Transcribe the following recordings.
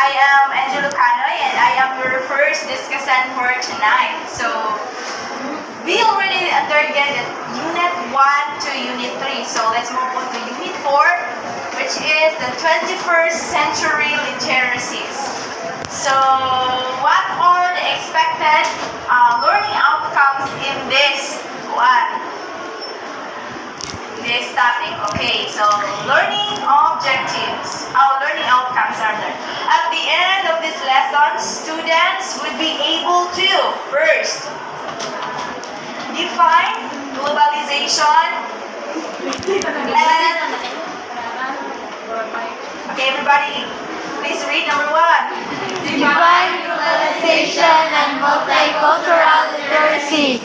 I am Angelo Canoy and I am your first discussant for tonight. So, we already undergone Unit 1 to Unit 3. So, let's move on to Unit 4, which is the 21st century literacies. So, what are the expected learning outcomes in this one? This topic. Okay, so learning objectives. Learning outcomes are there. At the end of this lesson, students would be able to first define globalization and okay, everybody, please read number 1. Define globalization and multicultural literacy.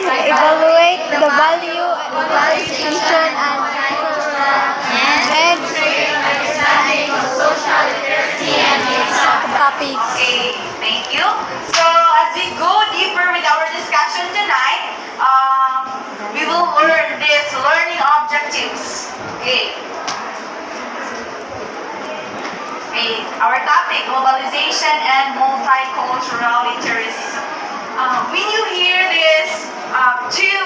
Evaluate the value of globalization and multicultural and understanding of social literacy and its topics. Okay, thank you. So as we go deeper with our discussion tonight, we will learn these learning objectives. Okay. Okay, our topic, globalization and multicultural literacy. When you hear this, two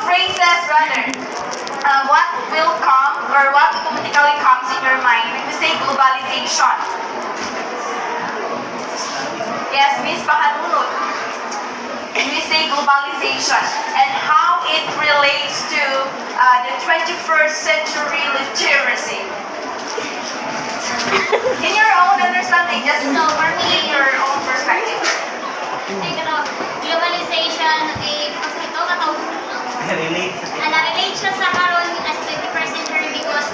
phrases rather, what will come or what automatically comes in your mind when you say globalization? Yes, Miss Pahanunot. When we say globalization and how it relates to the 21st century literacy. In your own understanding, just So, for me, in your own perspective. Globalization, kasi ito katawag na-relate siya sa karon as 21st century because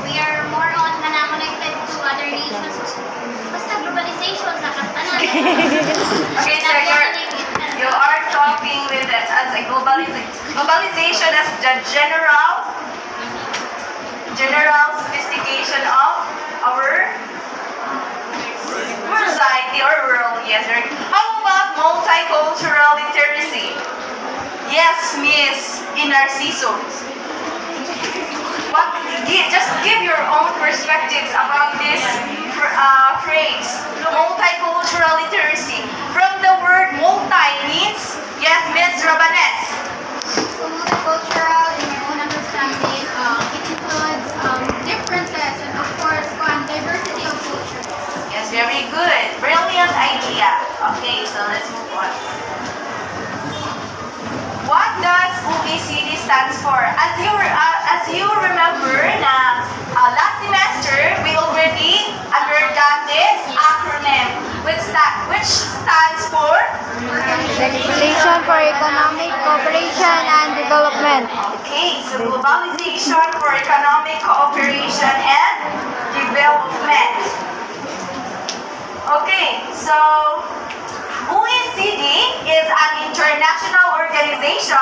we are more on connected to other nations. Basta globalization sa katanan. Okay, so you are talking with it as a globalization as the general sophistication of our society or world. Yes, right. How about multicultural literacy? Yes, Miss Inarciso. Just give your own perspectives about this phrase, multicultural literacy. From the word multi means, yes, Miss Rabanes. So, multicultural, in your own understanding, it includes differences and, of course, diversity of cultures. Yes, very good. Brilliant idea. Okay, so let's move on. What does OECD stands for? As you remember, na last semester we already undergone this acronym, which stands for Organization for Economic Cooperation and Development. Okay, so globalization for economic cooperation and development. Okay, so OECD is an international organization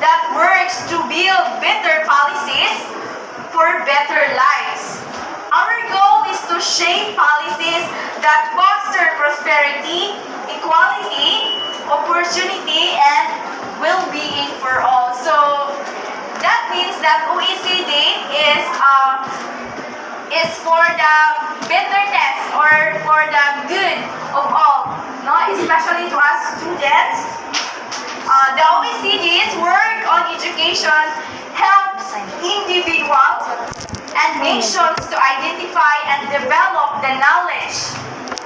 that works to build better policies for better lives. Our goal is to shape policies that foster prosperity, equality, opportunity, and well-being for all. So that means that OECD is for the betterness or for the good of all, no? Especially to us students. The OECD's work on education helps individuals and nations to identify and develop the knowledge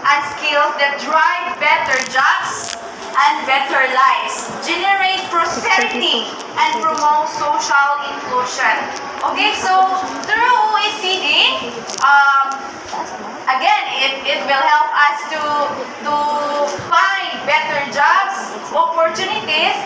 and skills that drive better jobs and better lives, generate prosperity, and promote social inclusion. Okay, so through OECD, again, it will help us to find better jobs, opportunities,